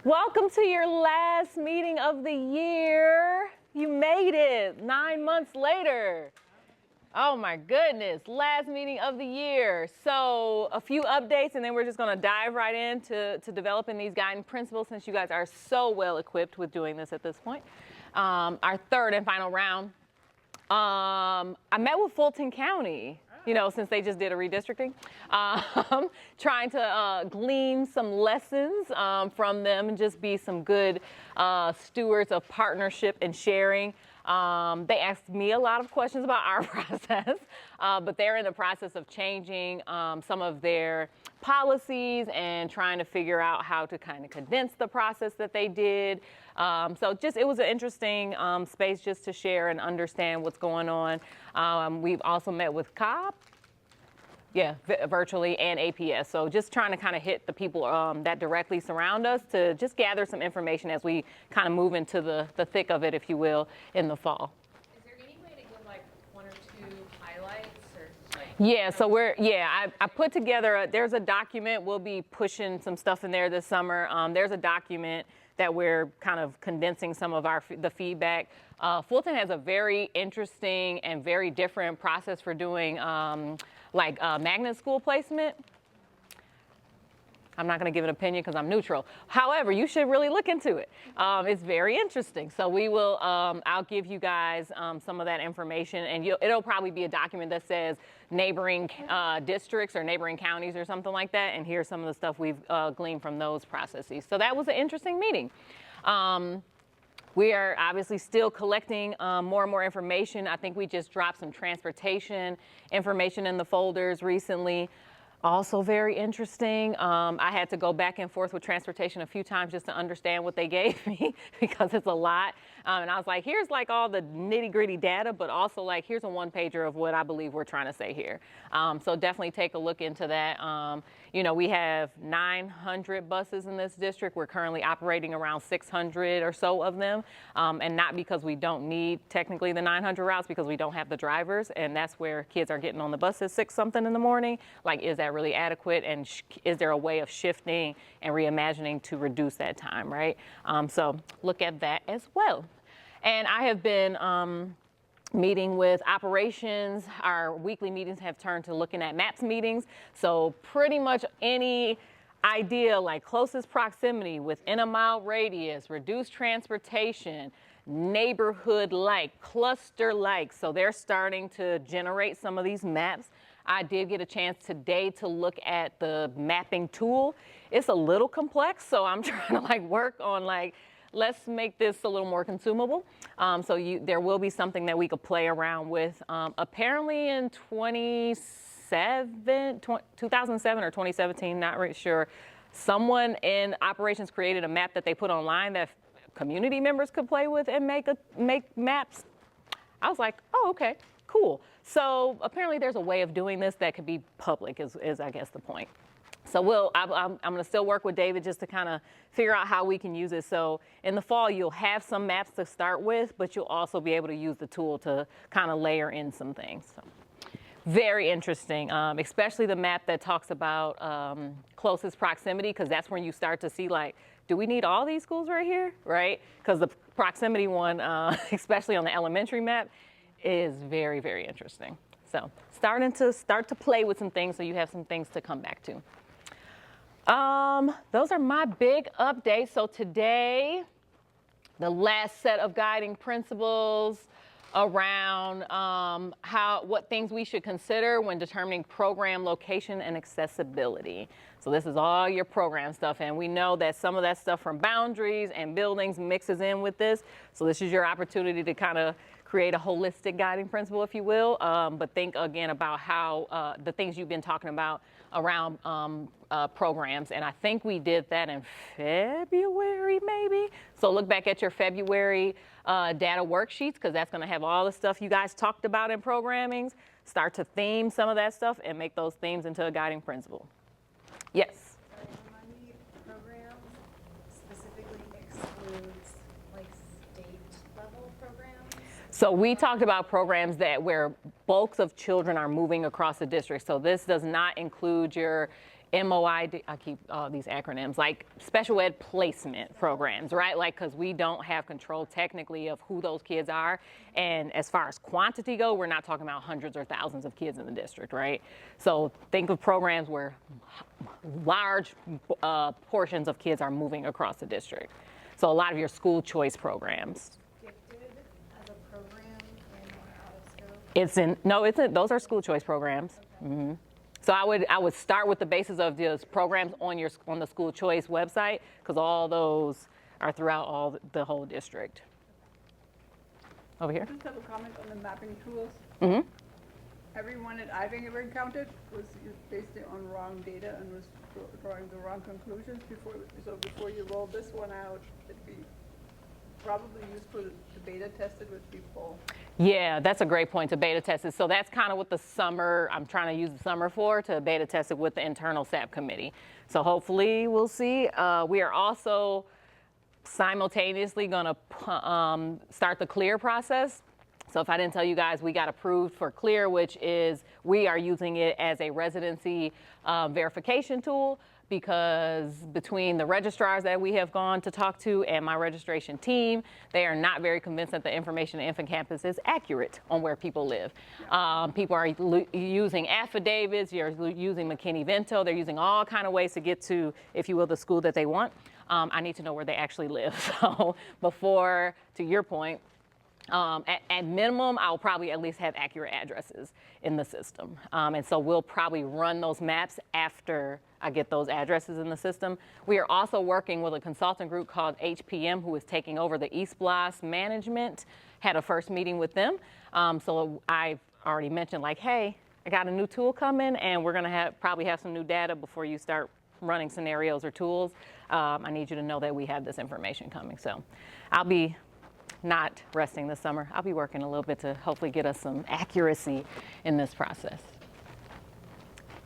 Welcome to your last meeting of the year. You made it 9 months later. Oh my goodness, last meeting of the year. So a few updates and then we're just gonna dive right into developing these guiding principles since you guys are so well equipped with doing this at this point. Our third and final round. I met with Fulton County, you know, since they just did a redistricting, trying to glean some lessons from them and just be some good stewards of partnership and sharing. They asked me a lot of questions about our process, but they're in the process of changing some of their policies and trying to figure out how to kind of condense the process that they did. So just, it was an interesting space just to share and understand what's going on. We've also met with COP. Yeah, virtually, and APS. So just trying to kind of hit the people that directly surround us to just gather some information as we kind of move into the thick of it, if you will, in the fall. Is there any way to give like one or two highlights? Or like, yeah, so I put together, there's a document, we'll be pushing some stuff in there this summer. There's a document that we're kind of condensing some of the feedback. Fulton has a very interesting and very different process for doing magnet school placement. I'm not going to give an opinion because I'm neutral. However, you should really look into it. It's very interesting. So we will, I'll give you guys some of that information, and it'll probably be a document that says neighboring districts or neighboring counties or something like that, and here's some of the stuff we've gleaned from those processes. So that was an interesting meeting. We are obviously still collecting more and more information. I think we just dropped some transportation information in the folders recently. Also very interesting. I had to go back and forth with transportation a few times just to understand what they gave me because it's a lot. And I was like, here's like all the nitty gritty data, but also like, here's a one pager of what I believe we're trying to say here. So definitely take a look into that. You know, we have 900 buses in this district. We're currently operating around 600 or so of them. And not because we don't need technically the 900 routes, because we don't have the drivers. And that's where kids are getting on the bus at 6 something in the morning. Like, is that really adequate? And is there a way of shifting and reimagining to reduce that time, right? So look at that as well. And I have been meeting with operations. Our weekly meetings have turned to looking at maps meetings. So pretty much any idea like closest proximity within a mile radius, reduced transportation, neighborhood-like, cluster-like. So they're starting to generate some of these maps. I did get a chance today to look at the mapping tool. It's a little complex, so I'm trying to like work on like, let's make this a little more consumable. There will be something that we could play around with. Apparently in 2007 or 2017, not really sure, someone in operations created a map that they put online that community members could play with and make maps. I was like, oh, okay, cool. So apparently there's a way of doing this that could be public is I guess the point. So I'm going to still work with David just to kind of figure out how we can use it. So in the fall, you'll have some maps to start with, but you'll also be able to use the tool to kind of layer in some things. So very interesting, especially the map that talks about closest proximity, because that's when you start to see like, do we need all these schools right here, right? Because the proximity one, especially on the elementary map, is very, very interesting. So start to play with some things so you have some things to come back to. Those are my big updates. So today, the last set of guiding principles around what things we should consider when determining program location and accessibility. So this is all your program stuff, and we know that some of that stuff from boundaries and buildings mixes in with this. So this is your opportunity to kind of create a holistic guiding principle, if you will, but think again about how the things you've been talking about around programs. And I think we did that in February, maybe. So look back at your February data worksheets, because that's going to have all the stuff you guys talked about in programming. Start to theme some of that stuff and make those themes into a guiding principle. Yes? Money programs specifically excludes like state level programs? So we talked about programs where bulks of children are moving across the district. So this does not include your MOID, I keep all these acronyms, like special ed placement programs, right? Like, because we don't have control technically of who those kids are. And as far as quantity go, we're not talking about hundreds or thousands of kids in the district, right? So think of programs where large portions of kids are moving across the district. So a lot of your school choice programs. Gifted as a program in or out of scope? It's in, no, it's in, those are school choice programs. Okay. Mm-hmm. So I would start with the basis of those programs on the school choice website, because all those are throughout the whole district. Over here. I just have a comment on the mapping tools. Mm-hmm. Everyone that I've ever encountered was based it on wrong data and was drawing the wrong conclusions before. So before you roll this one out, it'd be probably useful to beta test it with people. Yeah, that's a great point, to beta test it. So that's kind of what the summer, I'm trying to use the summer for, to beta test it with the internal SAP committee. So hopefully we'll see. We are also simultaneously going to start the clear process. So if I didn't tell you guys, we got approved for clear, which is we are using it as a residency verification tool, because between the registrars that we have gone to talk to and my registration team, they are not very convinced that the information in Infant Campus is accurate on where people live. People are using affidavits, you're using McKinney-Vento, they're using all kind of ways to get to, if you will, the school that they want. I need to know where they actually live. So before, to your point, at minimum, I'll probably at least have accurate addresses in the system. And so we'll probably run those maps after I get those addresses in the system. We are also working with a consultant group called HPM, who is taking over the East Blas management. Had a first meeting with them. So I've already mentioned, like, hey, I got a new tool coming, and we're gonna probably have some new data before you start running scenarios or tools. I need you to know that we have this information coming. So I'll be not resting this summer. I'll be working a little bit to hopefully get us some accuracy in this process.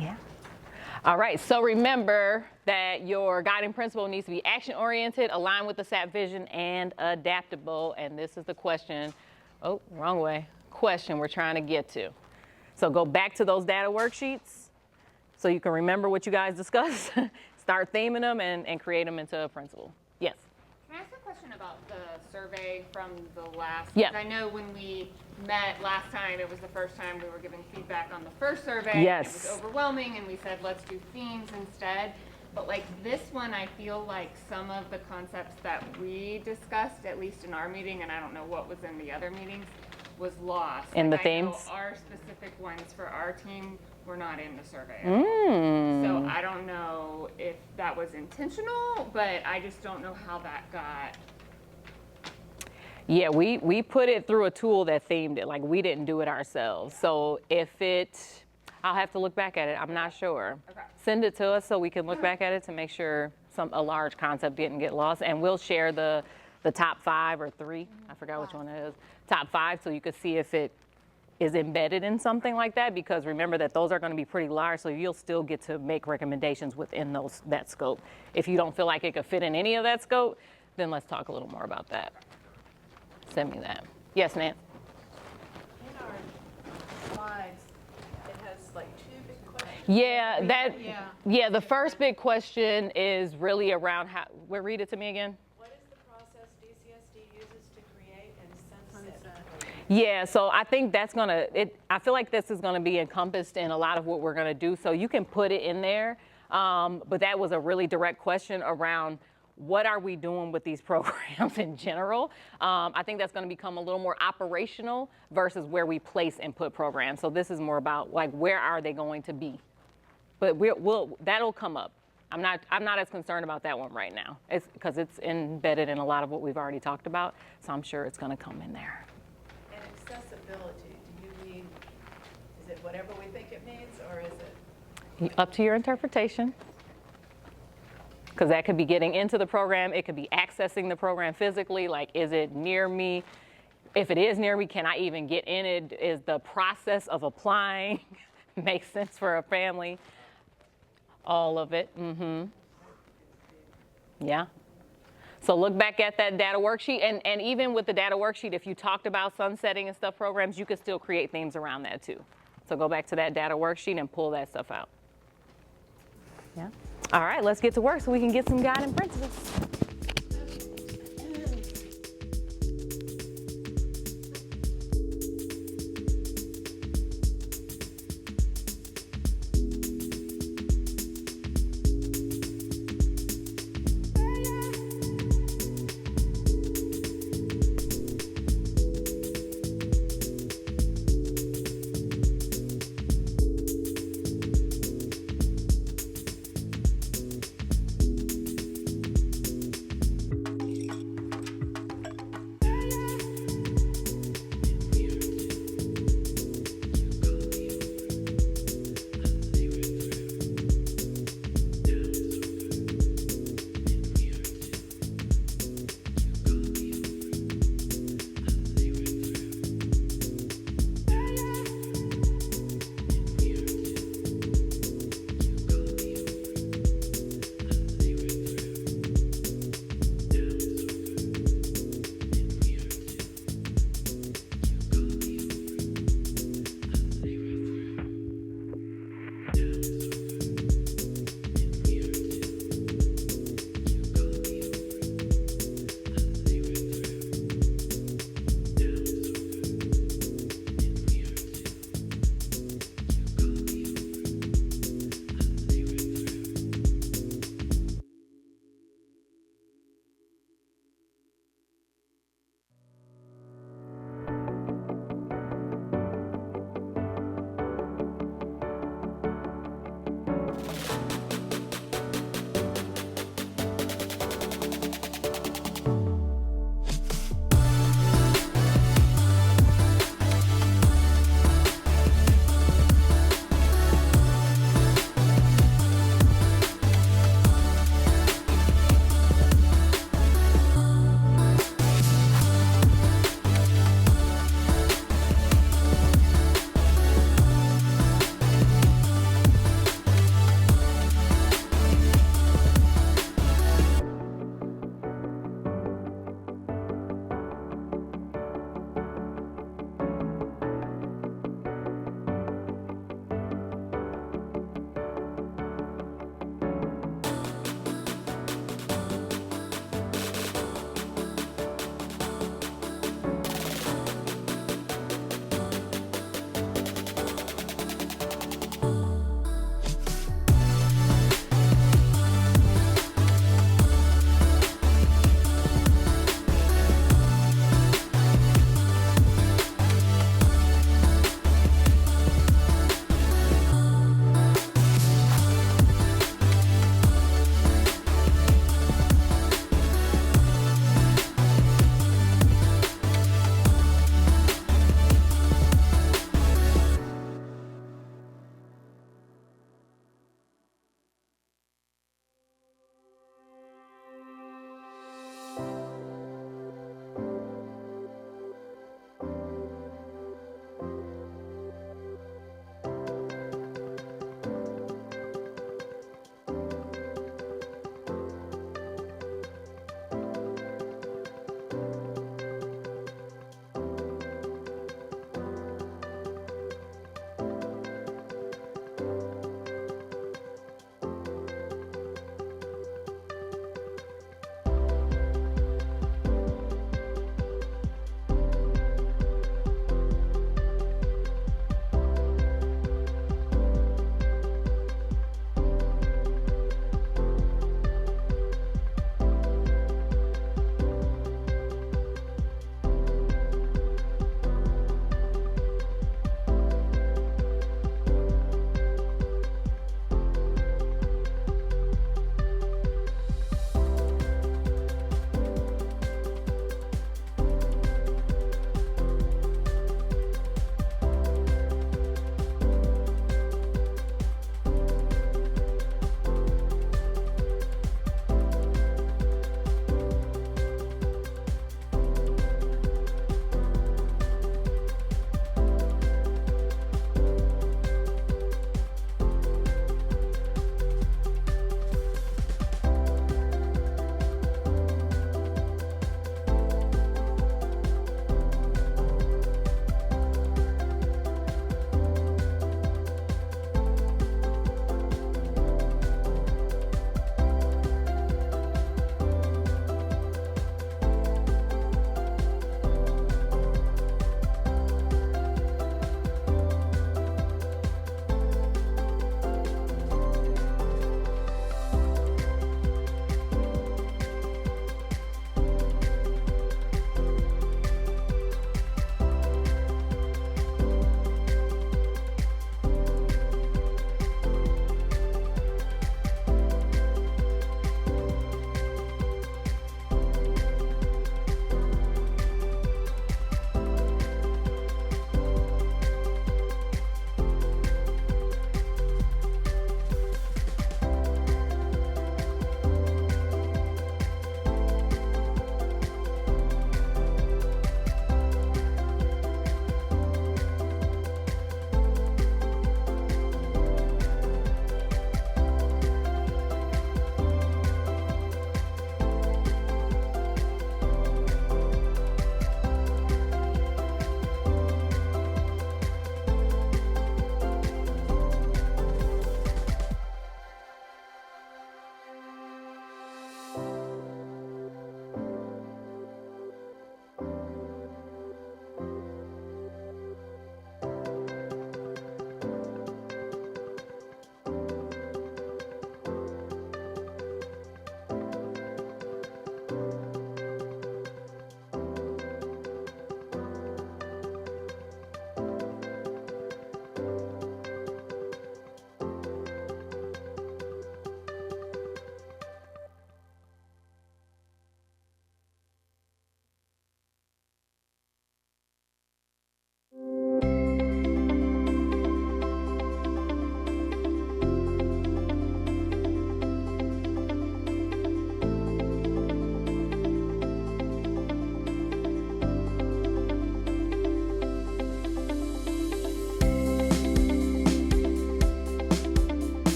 Yeah. All right, so remember that your guiding principle needs to be action-oriented, aligned with the SAP vision, and adaptable. And this is the question, oh, wrong way, question we're trying to get to. So go back to those data worksheets so you can remember what you guys discussed, start theming them, and create them into a principle. Yes? Can I ask a question about the survey from the last? Yeah. 'Cause I know when we met last time, it was the first time we were giving feedback on the first survey. Yes. It was overwhelming, and we said, let's do themes instead. But like this one, I feel like some of the concepts that we discussed, at least in our meeting, and I don't know what was in the other meetings, was lost. In the Like, I know themes? our specific ones for our team were not in the survey at all. So I don't know if that was intentional, but I just don't know how that got. Yeah, we put it through a tool that themed it. Like, we didn't do it ourselves. So if it, I'll have to look back at it. I'm not sure. Okay. Send it to us so we can look back at it to make sure a large concept didn't get lost. And we'll share the top 5 or 3. I forgot which one it is. Top 5, so you could see if it is embedded in something like that, because remember that those are going to be pretty large, so you'll still get to make recommendations within that scope. If you don't feel like it could fit in any of that scope, then let's talk a little more about that. Send me that. Yes, Nan? In our slides, it has like 2 big questions. Yeah, the first big question is really around how, read it to me again. What is the process DCSD uses to create and sunset? Yeah, so I think that's I feel like this is gonna be encompassed in a lot of what we're gonna do, so you can put it in there. But that was a really direct question around what are we doing with these programs in general. I think that's gonna become a little more operational versus where we place and put programs. So this is more about, like, where are they going to be? But that'll come up. I'm not as concerned about that one right now. It's because it's embedded in a lot of what we've already talked about, so I'm sure it's gonna come in there. And accessibility, do you mean, is it whatever we think it means, or is it? Up to your interpretation. Because that could be getting into the program, it could be accessing the program physically, like, is it near me? If it is near me, can I even get in it? Is the process of applying make sense for a family? All of it, yeah. So look back at that data worksheet, and even with the data worksheet, if you talked about sunsetting and stuff programs, you could still create themes around that too. So go back to that data worksheet and pull that stuff out. Yeah. All right, let's get to work so we can get some guiding principles.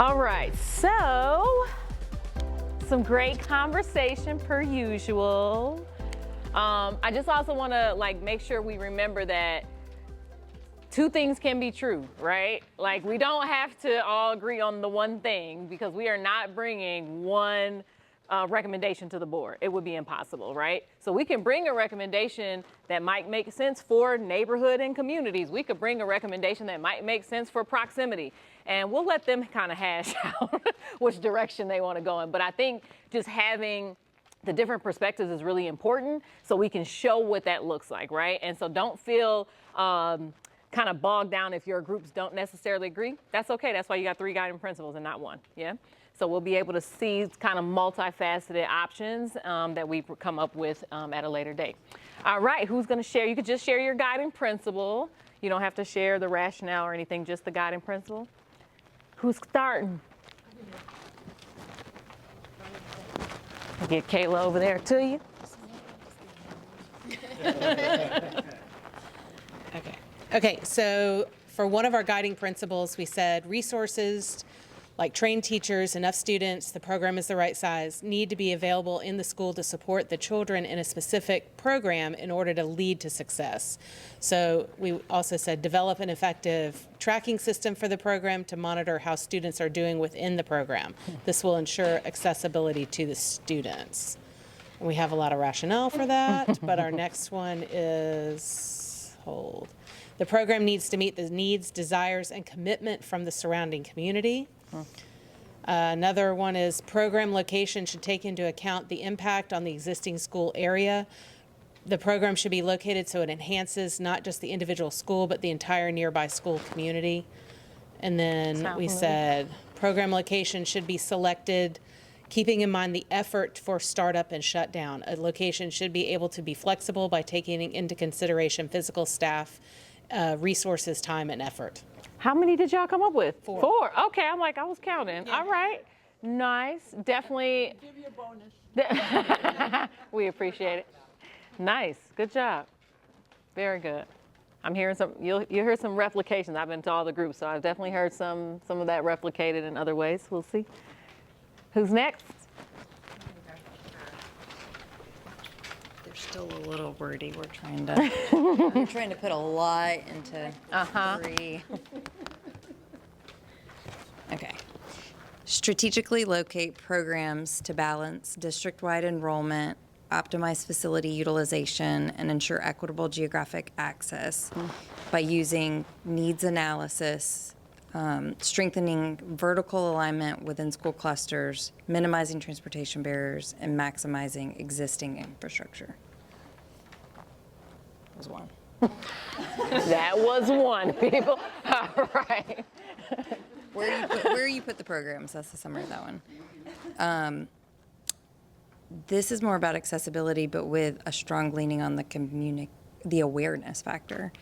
All right, so some great conversation per usual. I just also want to make sure we remember that two things can be true, right? Like, we don't have to all agree on the one thing, because we are not bringing one recommendation to the board. It would be impossible, right? So we can bring a recommendation that might make sense for neighborhood and communities. We could bring a recommendation that might make sense for proximity, and we'll let them kind of hash out which direction they want to go in. But I think just having the different perspectives is really important, so we can show what that looks like, right? And so don't feel kind of bogged down if your groups don't necessarily agree. That's okay. That's why you got 3 guiding principles and not 1. Yeah. So we'll be able to see kind of multifaceted options that we come up with at a later date. All right. Who's going to share? You could just share your guiding principle. You don't have to share the rationale or anything, just the guiding principle. Who's starting? I'll get Kayla over there to you. Okay, so for one of our guiding principles, we said resources like trained teachers, enough students, the program is the right size, need to be available in the school to support the children in a specific program in order to lead to success. So we also said develop an effective tracking system for the program to monitor how students are doing within the program. This will ensure accessibility to the students. And we have a lot of rationale for that, but our next one is, the program needs to meet the needs, desires, and commitment from the surrounding community. Another one is program location should take into account the impact on the existing school area. The program should be located so it enhances not just the individual school, but the entire nearby school community. And then we said program location should be selected keeping in mind the effort for startup and shutdown. A location should be able to be flexible by taking into consideration physical staff, resources, time, and effort. How many did y'all come up with? 4. 4. Okay, I was counting. Yeah. All right. Nice. Definitely. Give you a bonus. We appreciate it. Nice. Good job. Very good. I'm hearing you'll hear some replications. I've been to all the groups, so I've definitely heard some of that replicated in other ways. We'll see. Who's next? They're still a little wordy. We're trying to put a lot into 3. Okay. Strategically locate programs to balance district-wide enrollment, optimize facility utilization, and ensure equitable geographic access by using needs analysis, strengthening vertical alignment within school clusters, minimizing transportation barriers, and maximizing existing infrastructure. That was 1. That was 1, people. All right. Where you put the programs, that's the summary of that one. This is more about accessibility, but with a strong leaning on the awareness factor.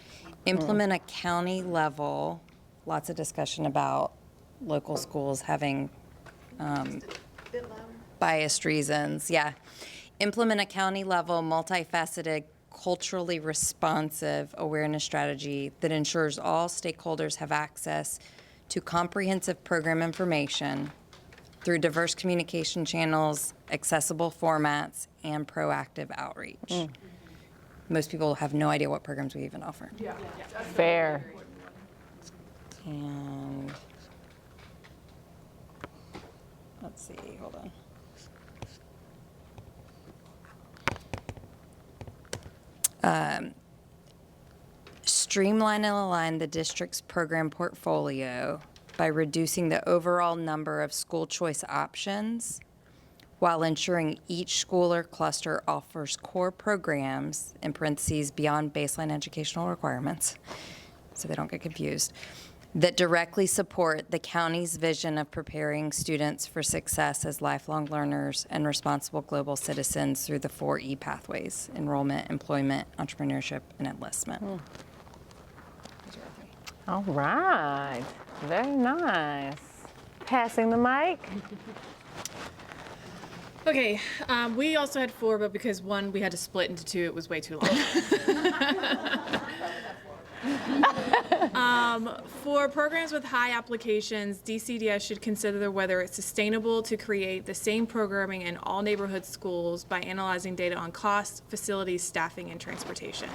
Implement a county level, lots of discussion about local schools having biased reasons. Yeah. Implement a county level, multifaceted, culturally responsive awareness strategy that ensures all stakeholders have access to comprehensive program information through diverse communication channels, accessible formats, and proactive outreach. Most people have no idea what programs we even offer. Yeah. Fair. And let's see, hold on. Streamline and align the district's program portfolio by reducing the overall number of school choice options while ensuring each school or cluster offers core programs, in parentheses, beyond baseline educational requirements, so they don't get confused, that directly support the county's vision of preparing students for success as lifelong learners and responsible global citizens through the 4 E pathways: enrollment, employment, entrepreneurship, and enlistment. All right. Very nice. Passing the mic. Okay, we also had 4, but because 1 we had to split into 2, it was way too long. For programs with high applications, DCDS should consider whether it's sustainable to create the same programming in all neighborhood schools by analyzing data on cost, facilities, staffing, and transportation.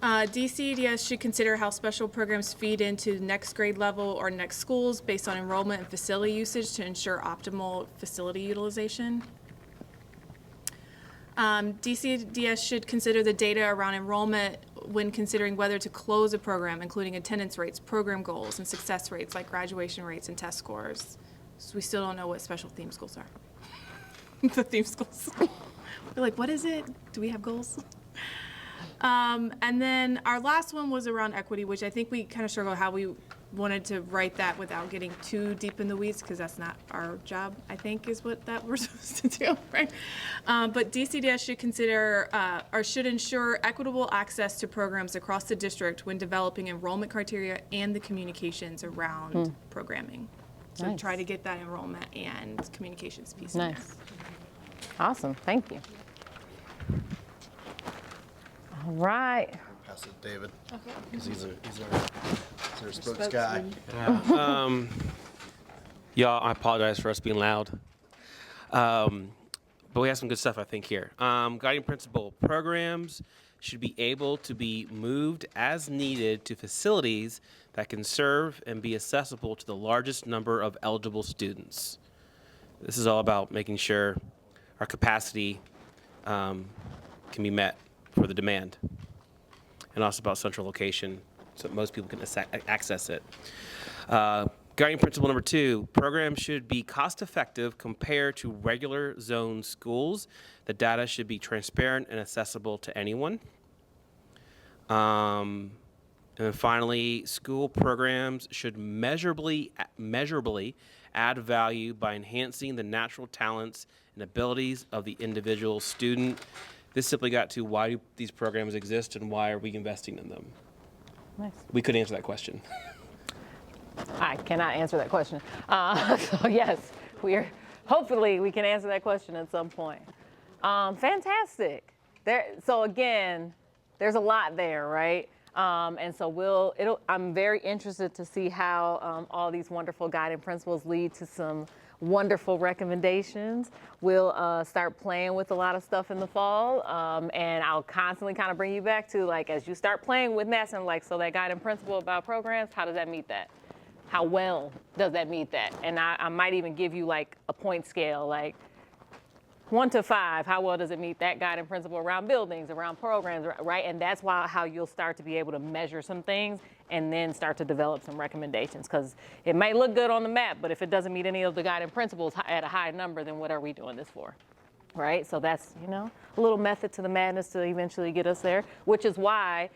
DCDS should consider how special programs feed into next grade level or next schools based on enrollment and facility usage to ensure optimal facility utilization. DCDS should consider the data around enrollment when considering whether to close a program, including attendance rates, program goals, and success rates like graduation rates and test scores. So we still don't know what special theme schools are. The theme schools. We're like, what is it? Do we have goals? And then our last one was around equity, which I think we kind of struggled how we wanted to write that without getting too deep in the weeds, because that's not our job, I think, is what that we're supposed to do, right? But DCDS should consider or should ensure equitable access to programs across the district when developing enrollment criteria and the communications around programming. So Nice. try to get that enrollment and communications piece in there. Nice. Awesome. Thank you. All right. Pass it to David, because he's our spokes guy. Y'all, I apologize for us being loud. But we have some good stuff, I think, here. Guiding principle, programs should be able to be moved as needed to facilities that can serve and be accessible to the largest number of eligible students. This is all about making sure our capacity can be met for the demand, and also about central location so that most people can access it. Guiding principle number 2, programs should be cost effective compared to regular zone schools. The data should be transparent and accessible to anyone. And then finally, school programs should measurably add value by enhancing the natural talents and abilities of the individual student. This simply got to why do these programs exist and why are we investing in them? Nice. We could answer that question. I cannot answer that question. So yes, hopefully we can answer that question at some point. Fantastic. So again, there's a lot there, right? And so I'm very interested to see how all these wonderful guiding principles lead to some wonderful recommendations. We'll start playing with a lot of stuff in the fall, and I'll constantly kind of bring you back to, like, as you start playing with math and, like, so that guiding principle about programs, how does that meet that? How well does that meet that? And I might even give you, like, a point scale, like 1 to 5, how well does it meet that guiding principle around buildings, around programs, right? And that's how you'll start to be able to measure some things and then start to develop some recommendations, because it might look good on the map, but if it doesn't meet any of the guiding principles at a high number, then what are we doing this for, right? So that's, a little method to the madness to eventually get us there, which is why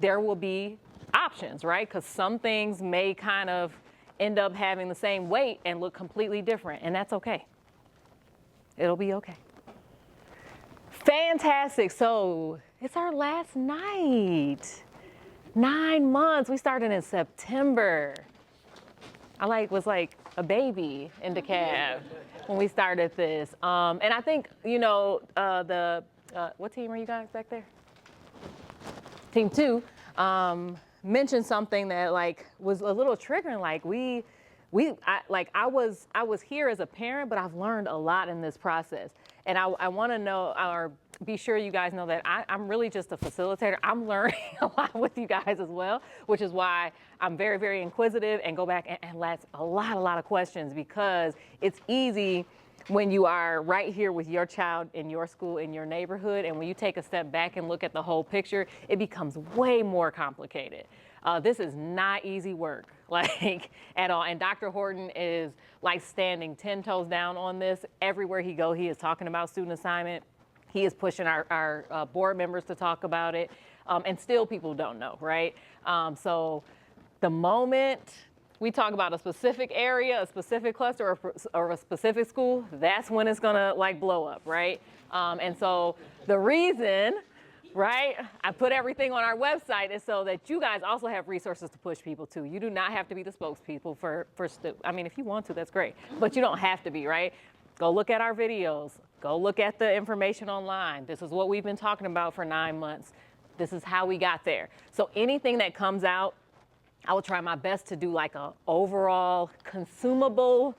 there will be options, right? Because some things may kind of end up having the same weight and look completely different, and that's okay. It'll be okay. Fantastic. So it's our last night. 9 months. We started in September. I was like a baby in DeKalb when we started this. And I think, what team are you guys back there? Team 2 mentioned something that was a little triggering. I was here as a parent, but I've learned a lot in this process. And I want to know, or be sure you guys know that I'm really just a facilitator. I'm learning a lot with you guys as well, which is why I'm very, very inquisitive and go back and ask a lot of questions, because it's easy when you are right here with your child in your school, in your neighborhood, and when you take a step back and look at the whole picture, it becomes way more complicated. This is not easy work, at all. And Dr. Horton is standing 10 toes down on this. Everywhere he goes, he is talking about student assignment. He is pushing our board members to talk about it. And still people don't know, right? So the moment we talk about a specific area, a specific cluster, or a specific school, that's when it's gonna blow up, right? And so the reason, right, I put everything on our website is so that you guys also have resources to push people to. You do not have to be the spokespeople for if you want to, that's great, but you don't have to be, right? Go look at our videos. Go look at the information online. This is what we've been talking about for 9 months. This is how we got there. So anything that comes out, I will try my best to do like a overall consumable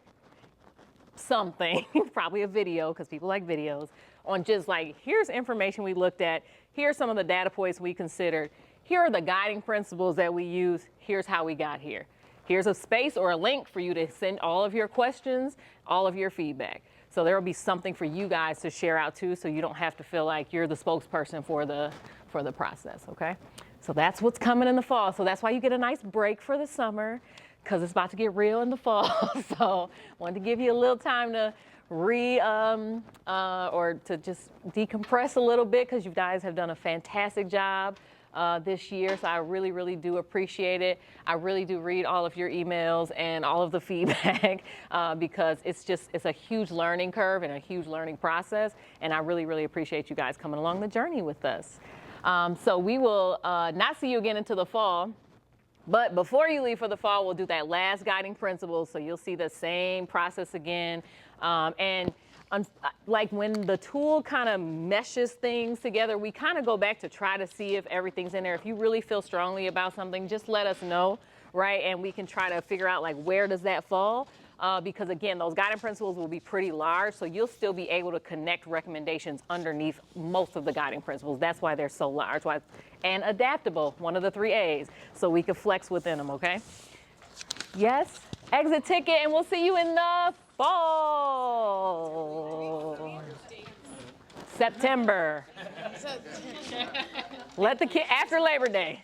something, probably a video, because people like videos, on just like, here's information we looked at, here's some of the data points we considered, here are the guiding principles that we use, here's how we got here. Here's a space or a link for you to send all of your questions, all of your feedback. So there will be something for you guys to share out too, so you don't have to feel like you're the spokesperson for the process, okay? So that's what's coming in the fall. So that's why you get a nice break for the summer, because it's about to get real in the fall. So wanted to give you a little time to or to just decompress a little bit, because you guys have done a fantastic job this year. So I really, really do appreciate it. I really do read all of your emails and all of the feedback because it's a huge learning curve and a huge learning process. And I really, really appreciate you guys coming along the journey with us. So we will not see you again until the fall. But before you leave for the fall, we'll do that last guiding principle. So you'll see the same process again. Like when the tool kind of meshes things together, we kind of go back to try to see if everything's in there. If you really feel strongly about something, just let us know, right? And we can try to figure out like where does that fall? Because again, those guiding principles will be pretty large, so you'll still be able to connect recommendations underneath most of the guiding principles. That's why they're so large. And adaptable, one of the 3 A's, so we can flex within them, okay? Yes, exit ticket, and we'll see you in the fall. September. Let the kid, after Labor Day.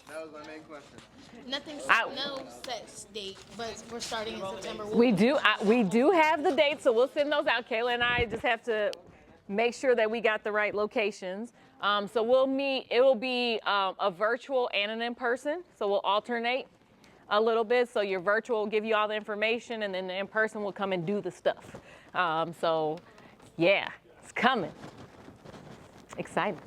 That was my main question. Nothing, no set date, but we're starting in September. We do have the dates, so we'll send those out. Kayla and I just have to make sure that we got the right locations. So we'll meet, it will be a virtual and an in-person, so we'll alternate a little bit. So your virtual will give you all the information, and then the in-person will come and do the stuff. So yeah, it's coming. Exciting.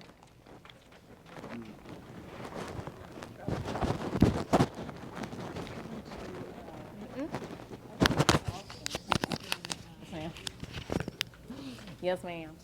Yes, ma'am.